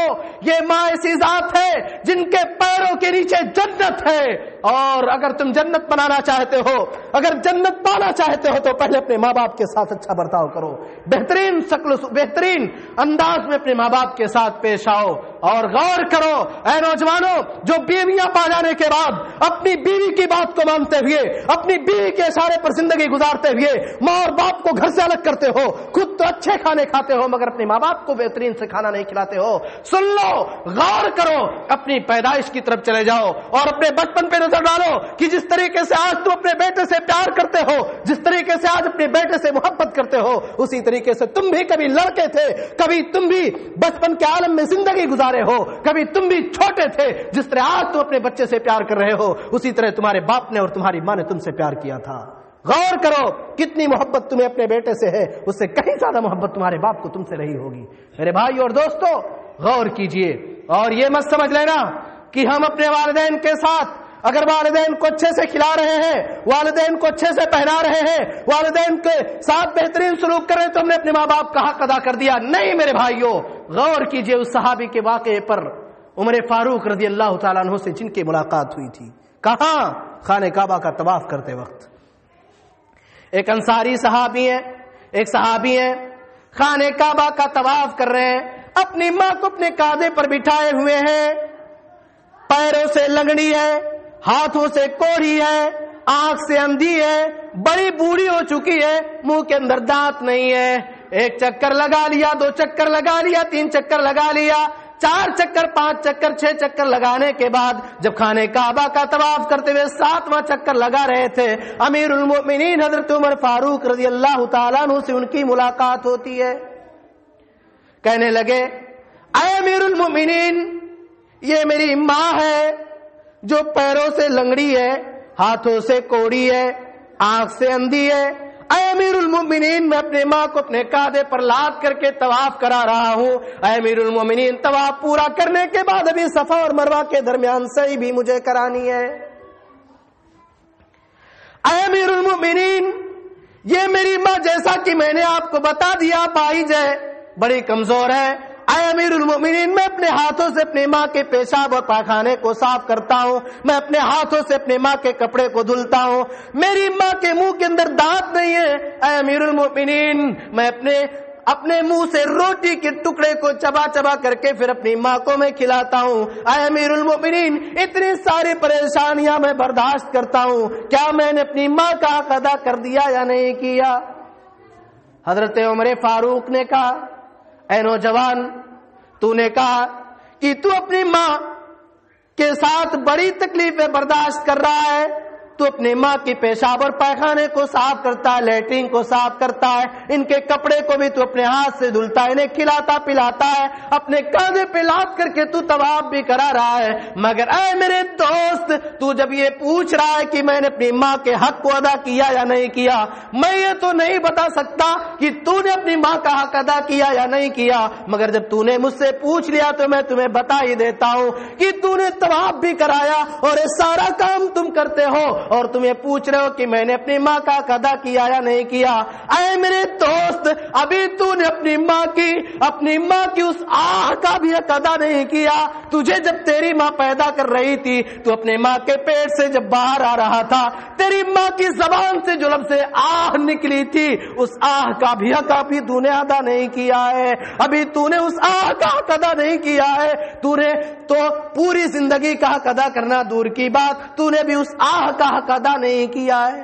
Speaker 4: یہ ماں ایسی ذات ہے جن کے پیروں کے نیچے جنت ہے، اور اگر تم جنت بنانا چاہتے ہو، اگر جنت پانا چاہتے ہو تو پہلے اپنے ماں باپ کے ساتھ اچھا برتاؤ کرو، بہترین انداز میں اپنے ماں باپ کے ساتھ پیش آؤ، اور غور کرو اے نوجوانوں، جو بیویاں پا جانے کے بعد اپنی بیوی کی بات کو مانتے ہوئے، اپنی بیوی کے اشارے پر زندگی گزارتے ہوئے ماں اور باپ کو گھر سے الگ کرتے ہو، خود تو اچھے کھانے کھاتے ہو مگر اپنے ماں باپ کو بہترین سے کھانا نہیں کھلاتے ہو، سن لو، غور کرو، اپنی پیدائش کی طرف چلے جاؤ اور اپنے بچپن پہ نظر ڈالو کہ جس طریقے سے آج تم اپنے بیٹے سے پیار کرتے ہو، جس طریقے سے آج اپنے بیٹے سے محبت کرتے ہو، اسی طریقے سے تم بھی کبھی لڑکے تھے، کبھی تم بھی بچپن کے عالم میں زندگی گزارے ہو، کبھی تم بھی چھوٹے تھے، جس طرح آج تم اپنے بچے سے پیار کر رہے ہو اسی طرح تمہارے باپ نے اور تمہاری ماں نے تم سے پیار کیا تھا۔ غور کرو کتنی محبت تمہیں اپنے بیٹے سے ہے، اس سے کہیں زیادہ محبت تمہارے باپ کو تم سے رہی ہوگی۔ میرے بھائی اور دوستو، غور کیجئے اور یہ مت سمجھ لینا کہ ہم اپنے والدین کے ساتھ اگر والدین کو اچھے سے کھلا رہے ہیں، والدین کو اچھے سے پہنا رہے ہیں، والدین کے ساتھ بہترین سلوک کر رہے ہیں تو ہم نے اپنے ماں باپ کا حق ادا کر دیا۔ نہیں میرے بھائیوں، غور کیجئے اس صحابی کے واقعے پر، عمر فاروق رضی اللہ تعالیٰ عنہ سے جن کی ملاقات ہوئی تھی، کہاں؟ خانہ کعبہ کا طواف کرتے وقت۔ ایک انصاری صحابی ہے، ایک صحابی ہے، خانہ کعبہ کا طواف کر رہے ہیں، اپنی ماں کو اپنے کاندھے پر بٹھائے ہوئے ہیں، پیروں سے لنگڑی ہے، ہاتھوں سے کوڑی ہے، آنکھ سے اندھی ہے، بڑی بوڑھی ہو چکی ہے، منہ کے اندر دانت نہیں ہے، ایک چکر لگا لیا، 2 چکر لگا لیا، 3 چکر لگا لیا، 4 چکر، 5 چکر، 6 چکر لگانے کے بعد جب خانہ کعبہ کا طواف کرتے ہوئے 7واں چکر لگا رہے تھے، امیر المؤمنین حضرت عمر فاروق رضی اللہ تعالیٰ عنہ سے ان کی ملاقات ہوتی ہے۔ کہنے لگے، اے امیر المؤمنین، یہ میری ماں ہے جو پیروں سے لنگڑی ہے، ہاتھوں سے کوڑی ہے، آنکھ سے اندھی ہے، اے امیر المؤمنین، میں اپنے ماں کو اپنے کاندھے پر لاد کر کے طواف کرا رہا ہوں، اے امیر المؤمنین، طواف پورا کرنے کے بعد ابھی صفا اور مروہ کے درمیان صحیح بھی مجھے کرانی ہے۔ اے امیر المؤمنین، یہ میری ماں جیسا کہ میں نے آپ کو بتا دیا پائج ہے، بڑی کمزور ہے، اے امیر المؤمنین، میں اپنے ہاتھوں سے اپنی ماں کے پیشاب اور پاخانے کو صاف کرتا ہوں، میں اپنے ہاتھوں سے اپنی ماں کے کپڑے کو دھلتا ہوں، میری ماں کے منہ کے اندر دانت نہیں ہے، اے امیر المؤمنین، میں اپنے منہ سے روٹی کے ٹکڑے کو چبا چبا کر کے پھر اپنی ماں کو میں کھلاتا ہوں، اے امیر المؤمنین، اتنی ساری پریشانیاں میں برداشت کرتا ہوں، کیا میں نے اپنی ماں کا حق ادا کر دیا یا نہیں کیا؟ حضرت عمر فاروق نے کہا، اے نوجوان، تو نے کہا کہ تو اپنی ماں کے ساتھ بڑی تکلیفیں برداشت کر رہا ہے، تو اپنی ماں کی پیشاب اور پائخانے کو صاف کرتا ہے، لیٹرین کو صاف کرتا ہے، ان کے کپڑے کو بھی تو اپنے ہاتھ سے دھلتا ہے، انہیں کھلاتا پلاتا ہے، اپنے کاندھے پہ لاد کر کے تو طواف بھی کرا رہا ہے، مگر اے میرے دوست، تو جب یہ پوچھ رہا ہے کہ میں نے اپنی ماں کے حق کو ادا کیا یا نہیں کیا، میں یہ تو نہیں بتا سکتا کہ تو نے اپنی ماں کا حق ادا کیا یا نہیں کیا، مگر جب تو نے مجھ سے پوچھ لیا تو میں تمہیں بتا ہی دیتا ہوں کہ تو نے طواف بھی کرایا اور یہ سارا کام تم کرتے ہو اور تم یہ پوچھ رہے ہو کہ میں نے اپنی ماں کا حق ادا کیا یا نہیں کیا۔ اے میرے دوست، ابھی تو نے اپنی ماں کی اس آہ کا بھی حق ادا نہیں کیا۔ تجھے جب تیری ماں پیدا کر رہی تھی تو اپنے ماں کے پیٹ سے جب باہر آ رہا تھا، تیری ماں کی زبان سے جو لفظ آہ نکلی تھی، اس آہ کا بھی حق ابھی تو نے ادا نہیں کیا ہے، ابھی تو نے اس آہ کا حق ادا نہیں کیا ہے۔ تو نے تو پوری زندگی کا حق ادا کرنا دور کی بات، تو نے بھی اس آہ کا حق ادا نہیں کیا ہے۔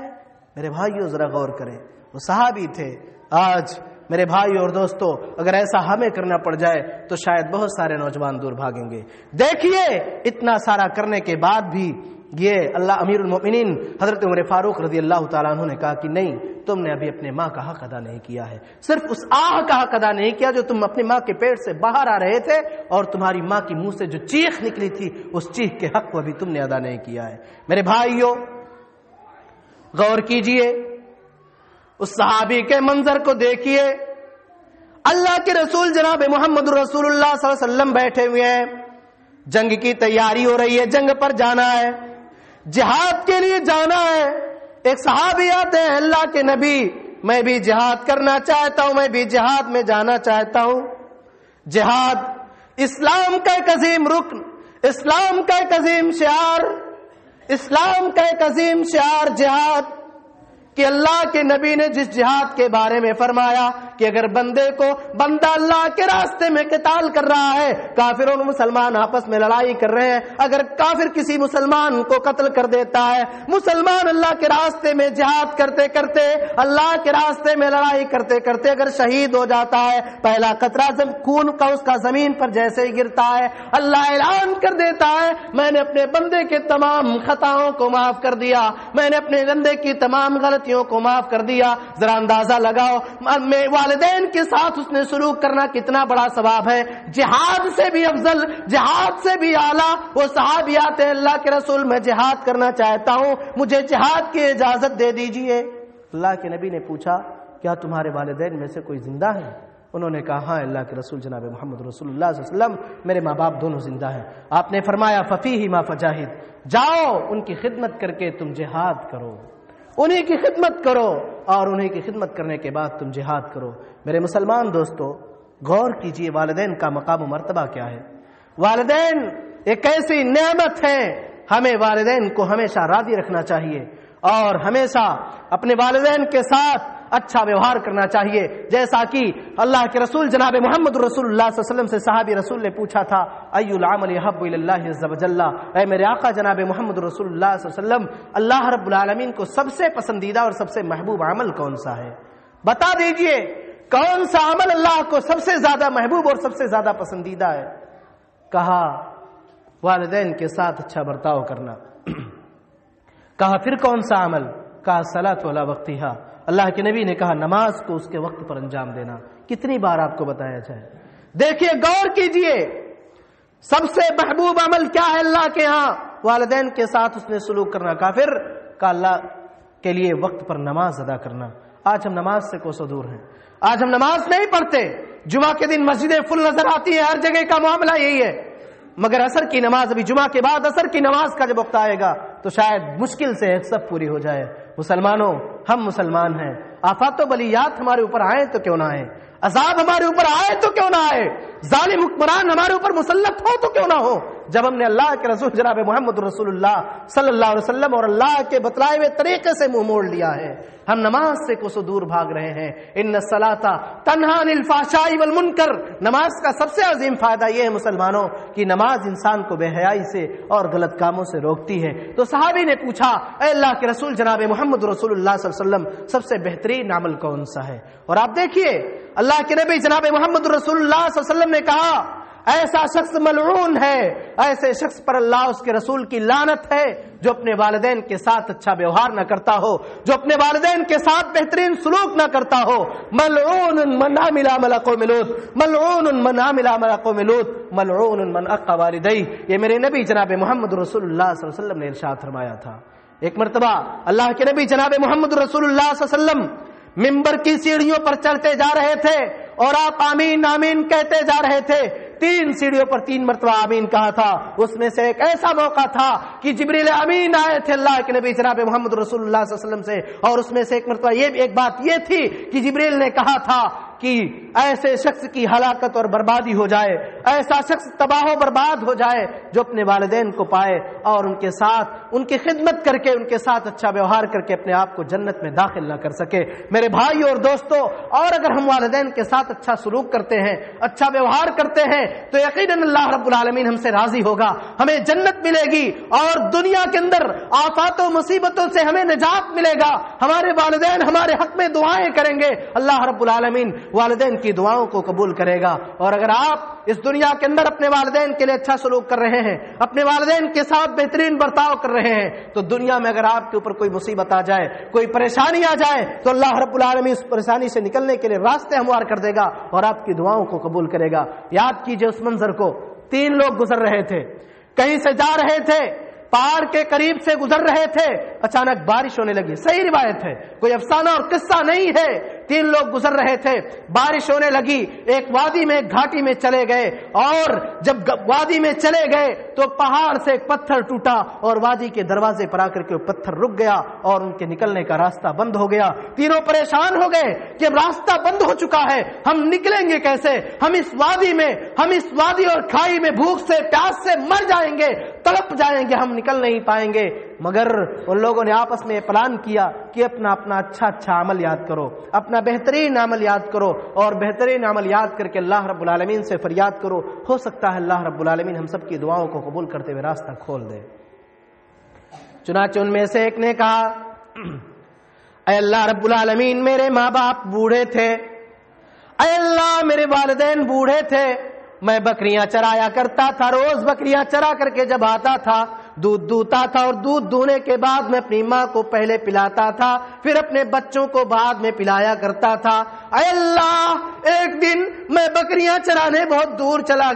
Speaker 4: میرے بھائیو ذرا غور کریں، وہ صحابی تھے۔ آج میرے بھائی اور دوستو، اگر ایسا ہمیں کرنا پڑ جائے تو شاید بہت سارے نوجوان دور بھاگیں گے۔ دیکھیے، اتنا سارا کرنے کے بعد بھی یہ اللہ امیر المؤمنین حضرت عمر فاروق رضی اللہ تعالیٰ عنہ نے کہا کہ نہیں، تم نے ابھی اپنے ماں کا حق ادا نہیں کیا ہے، صرف اس آہ کا حق ادا نہیں کیا جو تم اپنی ماں کے پیٹ سے باہر آ رہے تھے، اور تمہاری ماں کی منہ سے جو چیخ نکلی تھی اس چیخ کے حق کو ابھی تم نے ادا نہیں کیا ہے۔ میرے بھائیو غور کیجئے، اس صحابی کے منظر کو دیکھیے، اللہ کے رسول جناب محمد رسول اللہ صلی اللہ علیہ وسلم بیٹھے ہوئے ہیں، جنگ کی تیاری ہو رہی ہے، جنگ پر جانا ہے، جہاد کے لیے جانا ہے۔ ایک صحابی آتے ہیں، اللہ کے نبی، میں بھی جہاد کرنا چاہتا ہوں، میں بھی جہاد میں جانا چاہتا ہوں۔ جہاد اسلام کا ایک عظیم رکن، اسلام کا ایک عظیم شعار، اسلام کا ایک عظیم شعار جہاد، کہ اللہ کے نبی نے جس جہاد کے بارے میں فرمایا کہ اگر بندہ اللہ کے راستے میں قتال کر رہا ہے، کافر اور مسلمان آپس میں لڑائی کر رہے ہیں، اگر کافر کسی مسلمان کو قتل کر دیتا ہے، مسلمان اللہ کے راستے میں جہاد کرتے کرتے، اللہ کے راستے میں لڑائی کرتے کرتے اگر شہید ہو جاتا ہے، پہلا قطرہ خون کا اس کا زمین پر جیسے ہی گرتا ہے، اللہ اعلان کر دیتا ہے میں نے اپنے بندے کے تمام خطاؤں کو معاف کر دیا، میں نے اپنے بندے کی تمام غلطیوں کو معاف کر دیا۔ ذرا اندازہ لگاؤ والدین کے ساتھ اس نے سلوک کرنا کتنا بڑا ثواب ہے، جہاد سے بھی افضل، جہاد سے بھی اعلیٰ۔ وہ صحابیات ہیں، اللہ کے رسول میں جہاد کرنا چاہتا ہوں، مجھے جہاد کی اجازت دے دیجئے۔ اللہ کے نبی نے پوچھا کیا تمہارے والدین میں سے کوئی زندہ ہے؟ انہوں نے کہا ہاں اللہ کے رسول جناب محمد رسول اللہ صلی اللہ علیہ وسلم، میرے ماں باپ دونوں زندہ ہیں۔ آپ نے فرمایا ففیہ ما فجاہد، جاؤ ان کی خدمت کر کے تم جہاد کرو، انہی کی خدمت کرو، اور انہی کی خدمت کرنے کے بعد تم جہاد کرو۔ میرے مسلمان دوستو، غور کیجئے والدین کا مقام و مرتبہ کیا ہے۔ والدین ایک ایسی نعمت ہے، ہمیں والدین کو ہمیشہ راضی رکھنا چاہیے اور ہمیشہ اپنے والدین کے ساتھ اچھا ویوہار کرنا چاہیے، جیسا کہ اللہ کے رسول جناب محمد رسول اللہ صلی اللہ علیہ وسلم سے صحابی رسول نے پوچھا تھا ای العمل احب الی اللہ عز وجل، اے میرے آقا جناب محمد رسول اللہ صلی اللہ علیہ وسلم، اللہ رب العالمین کو سب سے پسندیدہ اور سب سے محبوب عمل کون سا ہے؟ بتا دیجئے کون سا عمل اللہ کو سب سے زیادہ محبوب اور سب سے زیادہ پسندیدہ ہے؟ کہا والدین کے ساتھ اچھا برتاؤ کرنا۔ کہا پھر کون سا عمل؟ کہا الصلاۃ علی وقتہا، اللہ کے نبی نے کہا نماز کو اس کے وقت پر انجام دینا۔ کتنی بار آپ کو بتایا جائے؟ دیکھیے غور کیجئے، سب سے محبوب عمل کیا ہے اللہ کے ہاں؟ والدین کے ساتھ اس نے سلوک کرنا۔ کافر کا اللہ کے لیے وقت پر نماز ادا کرنا۔ آج ہم نماز سے کوسوں دور ہیں، آج ہم نماز نہیں پڑھتے، جمعہ کے دن مسجدیں فل نظر آتی ہیں، ہر جگہ کا معاملہ یہی ہے، مگر عصر کی نماز، ابھی جمعہ کے بعد عصر کی نماز کا جب وقت آئے گا تو شاید مشکل سے سب پوری ہو جائے۔ مسلمانوں، ہم مسلمان ہیں، آفات و بلیات ہمارے اوپر آئے تو کیوں نہ آئے، عذاب ہمارے اوپر آئے تو کیوں نہ آئے، ظالم حکمران ہمارے اوپر مسلط ہو تو کیوں نہ ہو، جب ہم نے اللہ کے رسول جناب محمد رسول اللہ صلی اللہ علیہ وسلم اور اللہ کے بتلائے ہوئے طریقے سے منہ موڑ لیا ہے، ہم نماز سے کوسوں دور بھاگ رہے ہیں۔ ان الصلاۃ تنہی عن الفحشاء والمنکر، نماز کا سب سے عظیم فائدہ یہ ہے مسلمانوں کہ نماز انسان کو بے حیائی سے اور غلط کاموں سے روکتی ہے۔ تو صحابی نے پوچھا اے اللہ کے رسول جناب محمد رسول اللہ صلی اللہ علیہ وسلم، سب سے بہترین عمل کون سا ہے؟ اور آپ دیکھیے اللہ کے نبی جناب محمد رسول اللہ صلی اللہ علیہ وسلم نے کہا ایسا شخص ملعون ہے، ایسے شخص پر اللہ اس کے رسول کی لعنت ہے جو اپنے والدین کے ساتھ اچھا ویوہار نہ کرتا ہو، جو اپنے والدین کے ساتھ بہترین سلوک نہ کرتا ہو۔ ملعون من عمل عمل قوم لوط، ملعون من عمل عمل قوم لوط، ملعون من اقى والديه، یہ میرے نبی جناب محمد رسول اللہ صلی اللہ علیہ وسلم نے ارشاد فرمایا تھا۔ ایک مرتبہ اللہ کے نبی جناب محمد رسول اللہ صلی اللہ علیہ وسلم منبر کی سیڑھیوں پر چڑھتے جا رہے تھے اور آپ آمین آمین کہتے جا رہے تھے، 3 سیڑھیوں پر 3 مرتبہ آمین کہا تھا۔ اس میں سے ایک ایسا موقع تھا کہ جبریل امین آئے تھے اللہ کے نبی جناب محمد رسول اللہ صلی اللہ علیہ وسلم سے، اور اس میں سے ایک مرتبہ ایک بات یہ تھی کہ جبریل نے کہا تھا کہ ایسے شخص کی ہلاکت اور بربادی ہو جائے، ایسا شخص تباہ و برباد ہو جائے جو اپنے والدین کو پائے اور ان کے ساتھ ان کی خدمت کر کے ان کے ساتھ اچھا ویوہار کر کے اپنے آپ کو جنت میں داخل نہ کر سکے۔ میرے بھائی اور دوستو، اور اگر ہم والدین کے ساتھ اچھا سلوک کرتے ہیں، اچھا ویوہار کرتے ہیں تو یقیناً اللہ رب العالمین ہم سے راضی ہوگا، ہمیں جنت ملے گی اور دنیا کے اندر آفات و مصیبتوں سے ہمیں نجات ملے گا۔ ہمارے والدین ہمارے حق میں دعائیں کریں گے، اللہ رب العالمین والدین کی دعاؤں کو قبول کرے گا۔ اور اگر آپ اس دنیا کے اندر اپنے والدین کے لیے اچھا سلوک کر رہے ہیں، اپنے والدین کے ساتھ بہترین برتاؤ کر رہے ہیں، تو دنیا میں اگر آپ کے اوپر کوئی مصیبت آ جائے، کوئی پریشانی آ جائے تو اللہ رب العالمین اس پریشانی سے نکلنے کے لیے راستے ہموار کر دے گا اور آپ کی دعاؤں کو قبول کرے گا۔ یاد کیجئے اس منظر کو، 3 لوگ گزر رہے تھے، کہیں سے جا رہے تھے، پہاڑ کے قریب سے گزر رہے تھے، اچانک بارش ہونے لگی۔ صحیح روایت ہے، کوئی افسانہ اور قصہ نہیں ہے۔ 3 لوگ گزر رہے تھے، بارش ہونے لگی، ایک وادی میں ایک گھاٹی میں چلے گئے، اور جب وادی میں چلے گئے تو پہاڑ سے ایک پتھر ٹوٹا اور وادی کے دروازے پر آ کر کے وہ پتھر رک گیا اور ان کے نکلنے کا راستہ بند ہو گیا۔ تینوں پریشان ہو گئے کہ اب راستہ بند ہو چکا ہے، ہم نکلیں گے کیسے؟ ہم اس وادی اور کھائی میں بھوک سے پیاس سے مر جائیں گے، تڑپ جائیں گے، ہم نکل نہیں پائیں گے۔ مگر ان لوگوں نے آپس میں پلان کیا کہ اپنا اچھا عمل یاد کرو، اپنا بہترین عمل یاد کرو، اور بہترین عمل یاد کر کے اللہ رب العالمین سے فریاد کرو، ہو سکتا ہے اللہ رب العالمین ہم سب کی دعاؤں کو قبول کرتے ہوئے راستہ کھول دے۔ چنانچہ ان میں سے ایک نے کہا، اے اللہ رب العالمین میرے ماں باپ بوڑھے تھے، اے اللہ میرے والدین بوڑھے تھے، میں بکریاں چرایا کرتا تھا، روز بکریاں چرا کر کے جب آتا تھا دودھ دوتا تھا، اور دودھ دونے کے بعد میں اپنی ماں کو پہلے پلاتا تھا، پھر اپنے بچوں کو بعد میں پلایا کرتا تھا۔ اے اللہ ایک دن میں بکریاں چرانے بہت دور چلا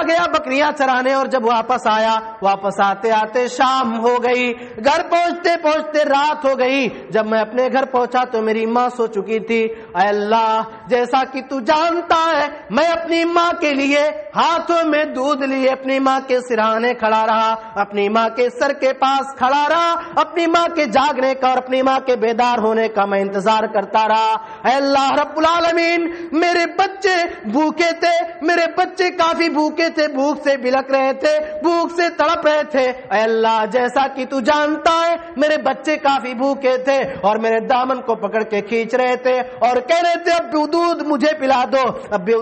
Speaker 4: گیا بکریاں چرانے، اور جب واپس آیا، واپس آتے آتے شام ہو گئی، گھر پہنچتے پہنچتے رات ہو گئی۔ جب میں اپنے گھر پہنچا تو میری ماں سو چکی تھی۔ اے اللہ جیسا کہ تو جانتا ہے میں اپنی ماں کے لیے ہاتھوں میں دودھ لیے اپنی ماں کے سرہانے کھڑا رہا، اپنی ماں کے سر کے پاس کھڑا رہا، اپنی ماں کے جاگنے کا اور اپنی ماں کے بیدار ہونے کا میں انتظار کرتا رہا۔ اے اللہ رب العالمین میرے بچے بھوکے تھے، میرے بچے کافی بھوکے تھے، بھوک سے بلک رہے تھے، بھوک سے تڑپ رہے تھے۔ اے اللہ جیسا کہ تو جانتا ہے میرے بچے کافی بھوکے تھے اور میرے دامن کو پکڑ کے کھینچ رہے تھے اور کہہ رہے تھے ابو دودھ مجھے پلا دو،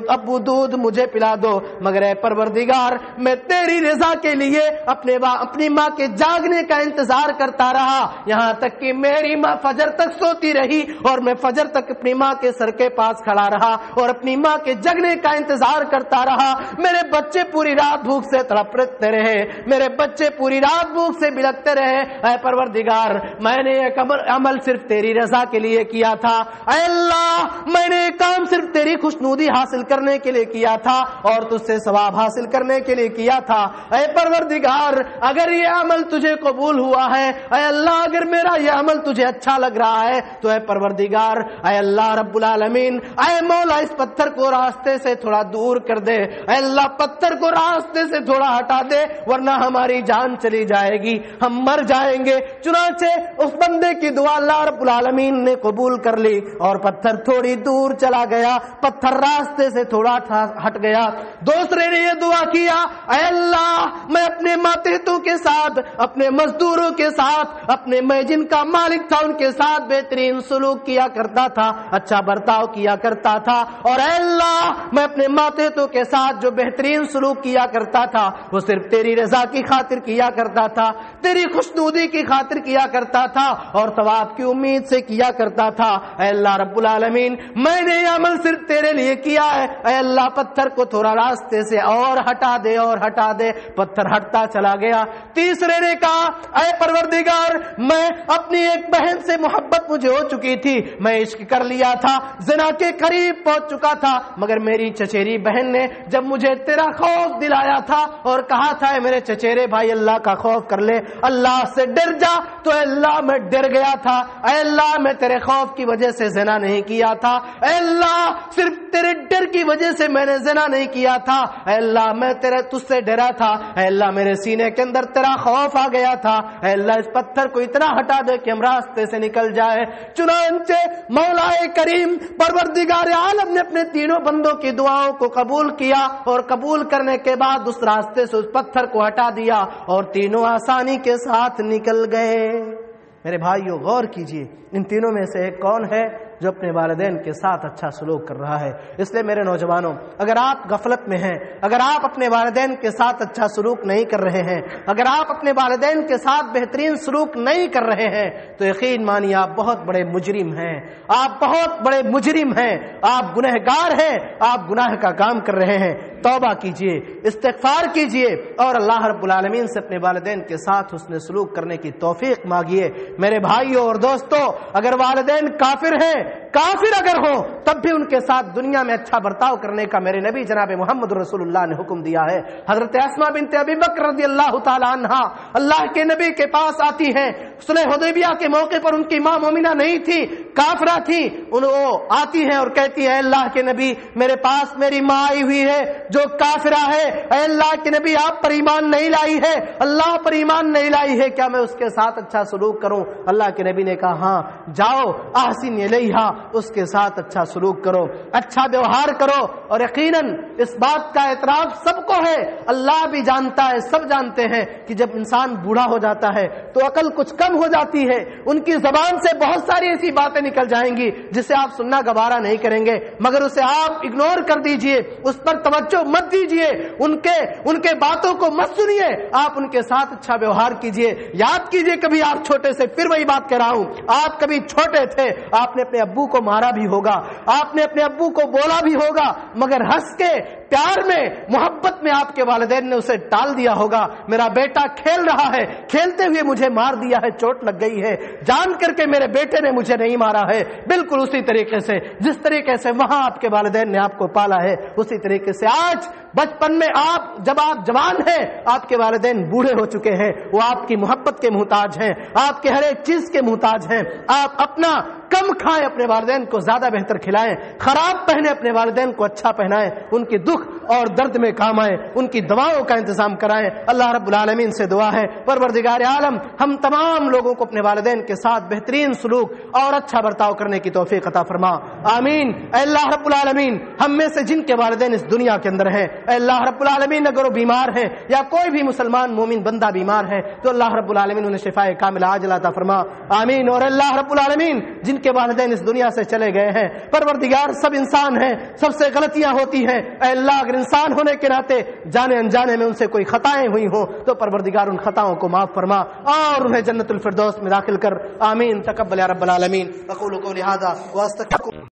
Speaker 4: ابو دودھ مجھے پلا دو، مگر اے پروردگار میں تیری رضا کے لیے اپنی ماں کے جاگنے کا انتظار کرتا رہا، یہاں تک کہ میری ماں فجر تک سوتی رہی اور میں فجر تک اپنی ماں کے سر کے پاس کھڑا رہا اور اپنی ماں کے جگنے کا انتظار کرتا رہا۔ میرے بچے پوری رات بھوک سے تڑپتے رہے، میرے بچے پوری رات بھوک سے بلکتے رہے۔ اے پروردگار میں نے ایک عمل صرف تیری رضا کے لیے کیا تھا، اے اللہ میں نے ایک کام صرف تیری خوشنودی حاصل کرنے کے لیے کیا تھا اور تجھ سے ثواب حاصل کرنے کے لیے کیا تھا۔ اے پروردگار اگر یہ عمل تجھے قبول ہوا ہے، اے اللہ اگر میرا یہ عمل تجھے اچھا لگ رہا ہے تو اے پروردگار اے اللہ رب العالمین اے مولا اس پتھر کو راستے سے تھوڑا دور کر دے، اے اللہ پتھر کو راستے سے تھوڑا ہٹا دے ورنہ ہماری جان چلی جائے گی، ہم مر جائیں گے۔ چنانچہ اس بندے کی دعا اللہ رب العالمین نے قبول کر لی اور پتھر تھوڑی دور چلا گیا، پتھر راستے سے تھوڑا ہٹ گیا۔ دوسرے نے یہ دعا کیا، اے اللہ میں اپنے ماتحتوں کے ساتھ، اپنے مزدوروں کے ساتھ، میں جن کا مالک تھا ان کے ساتھ بہترین سلوک کیا کرتا تھا، اچھا برتاؤ کیا کرتا تھا، اور اے اللہ میں اپنے ماتحتوں کے ساتھ جو بہترین سلوک کیا کرتا تھا وہ صرف تیری رضا کی خاطر کیا کرتا تھا، تیری خوشنودی کی خاطر کیا کرتا تھا اور ثواب کی امید سے کیا کرتا تھا۔ اے اللہ رب العالمین میں نے یہ عمل صرف تیرے لیے کیا ہے، اے اللہ پتھر کو تھوڑا راستے سے اور ہٹا دے اور ہٹا دے، پتھر ہٹتا چلا گیا۔ تیسرے نے کہا، اے پروردگار میں اپنی ایک بہن سے محبت مجھے ہو چکی تھی، میں عشق کر لیا تھا، زنا کے قریب پہنچ چکا تھا، مگر میری چچیری بہن نے جب مجھے تیرا خوف دلایا تھا اور کہا تھا اے میرے چچیرے بھائی اللہ کا خوف کر لے، اللہ سے ڈر جا، تو اے اللہ میں ڈر گیا تھا، اے اللہ میں تیرے خوف کی وجہ سے زنا نہیں کیا تھا، اے اللہ صرف تیرے ڈر کی وجہ سے میں نے زنا نہیں کیا تھا، اے اللہ میں تجھ سے ڈرا تھا، اے اللہ میرے سینے کے اندر تیرا خوف آ گیا تھا، اے اللہ اس پتھر کو اتنا ہٹا دے کہ ہم راستے سے نکل جائے۔ چنانچہ مولا کریم پروردگار عالم نے اپنے تینوں بندوں کی دعاؤں کو قبول کیا اور قبول کرنے کے بعد اس راستے سے اس پتھر کو ہٹا دیا اور تینوں آسانی کے ساتھ نکل گئے۔ میرے بھائیو غور کیجئے ان تینوں میں سے ایک کون ہے جو اپنے والدین کے ساتھ اچھا سلوک کر رہا ہے؟ اس لیے میرے نوجوانوں اگر آپ غفلت میں ہیں، اگر آپ اپنے والدین کے ساتھ اچھا سلوک نہیں کر رہے ہیں، اگر آپ اپنے والدین کے ساتھ بہترین سلوک نہیں کر رہے ہیں تو یقین مانیے آپ بہت بڑے مجرم ہیں، آپ بہت بڑے مجرم ہیں، آپ گنہگار ہیں، آپ گناہ کا کام کر رہے ہیں۔ توبہ کیجئے، استغفار کیجئے اور اللہ رب العالمین سے اپنے والدین کے ساتھ حسن سلوک کرنے کی توفیق مانگیے۔ میرے بھائیوں اور دوستوں اگر والدین کافر ہیں، کافر اگر ہوں تب بھی ان کے ساتھ دنیا میں اچھا برتاؤ کرنے کا میرے نبی جناب محمد رسول اللہ نے حکم دیا ہے۔ حضرت اسماء بنت ابی بکر رضی اللہ تعالی عنہا اللہ کے نبی کے پاس آتی ہیں، صلح حدیبیہ کے موقع پر ان کی ماں مومنہ نہیں تھی، کافرہ تھی، وہ آتی ہیں اور کہتی ہے اللہ کے نبی میرے پاس میری ماں آئی ہوئی ہے، جو کافرہ ہے، اے اللہ کے نبی آپ پر ایمان نہیں لائی ہے، اللہ پر ایمان نہیں لائی ہے، کیا میں اس کے ساتھ اچھا سلوک کروں؟ اللہ کے نبی نے کہا ہاں جاؤ، احسن الیہا، اس کے ساتھ اچھا سلوک کرو، اچھا ویوہار کرو۔ اور یقیناً اس بات کا اعتراف سب کو ہے، اللہ بھی جانتا ہے، سب جانتے ہیں کہ جب انسان بوڑھا ہو جاتا ہے تو عقل کچھ کم ہو جاتی ہے، ان کی زبان سے بہت ساری ایسی باتیں نکل جائیں گی جسے آپ سننا گوارا نہیں کریں گے، مگر اسے آپ اگنور کر دیجئے، اس پر توجہ مت دیجئے، ان کے باتوں کو مت سنیے، آپ ان کے ساتھ اچھا ویوہار کیجئے۔ یاد کیجئے کبھی آپ چھوٹے سے، پھر وہی بات کہہ رہا ہوں، آپ کبھی چھوٹے تھے، آپ نے اپنے ابو کو مارا بھی ہوگا، آپ نے اپنے ابو کو بولا بھی ہوگا، مگر ہنس کے پیار میں محبت میں آپ کے والدین نے اسے ٹال دیا ہوگا۔ میرا بیٹا کھیل رہا ہے، کھیلتے ہوئے مجھے مار دیا ہے، چوٹ لگ گئی ہے، جان کر کے میرے بیٹے نے مجھے نہیں مارا ہے۔ بالکل اسی طریقے سے جس طریقے سے وہاں آپ کے والدین نے آپ کو پالا ہے، اسی طریقے سے آج بچپن میں جب آپ جوان ہیں، آپ کے والدین بوڑھے ہو چکے ہیں، وہ آپ کی محبت کے محتاج ہیں، آپ کے ہر ایک چیز کے محتاج ہیں۔ آپ اپنا کم کھائیں، اپنے والدین کو زیادہ بہتر کھلائیں، خراب پہنے اپنے والدین کو اچھا پہنائیں، ان کی دکھ اور درد میں کام آئیں، ان کی دواؤں کا انتظام کرائیں۔ اللہ رب العالمین سے دعا ہے پروردگار عالم ہم تمام لوگوں کو اپنے والدین کے ساتھ بہترین سلوک اور اچھا برتاؤ کرنے کی توفیق عطا فرما، آمین۔ اے اللہ رب العالمین ہم میں سے جن کے والدین اس دنیا کے اندر ہیں، اے اللہ رب العالمین اگر وہ بیمار ہیں یا کوئی بھی مسلمان مومن بندہ بیمار ہے تو اللہ رب العالمین انہیں شفائے کاملہ عاجلہ عطا فرما، آمین۔ اور اللہ رب العالمین جن کے والدین اس دنیا سے چلے گئے ہیں، پروردگار سب انسان ہیں، سب سے غلطیاں ہوتی ہیں، اے اللہ اگر انسان ہونے کے ناطے جانے انجانے میں ان سے کوئی خطائیں ہوئی ہوں تو پروردگار ان خطاؤں کو معاف فرما اور انہیں جنت الفردوس میں داخل کر، آمین۔ تقبل یا رب العالمین۔ اقول قولی ھذا واستغفر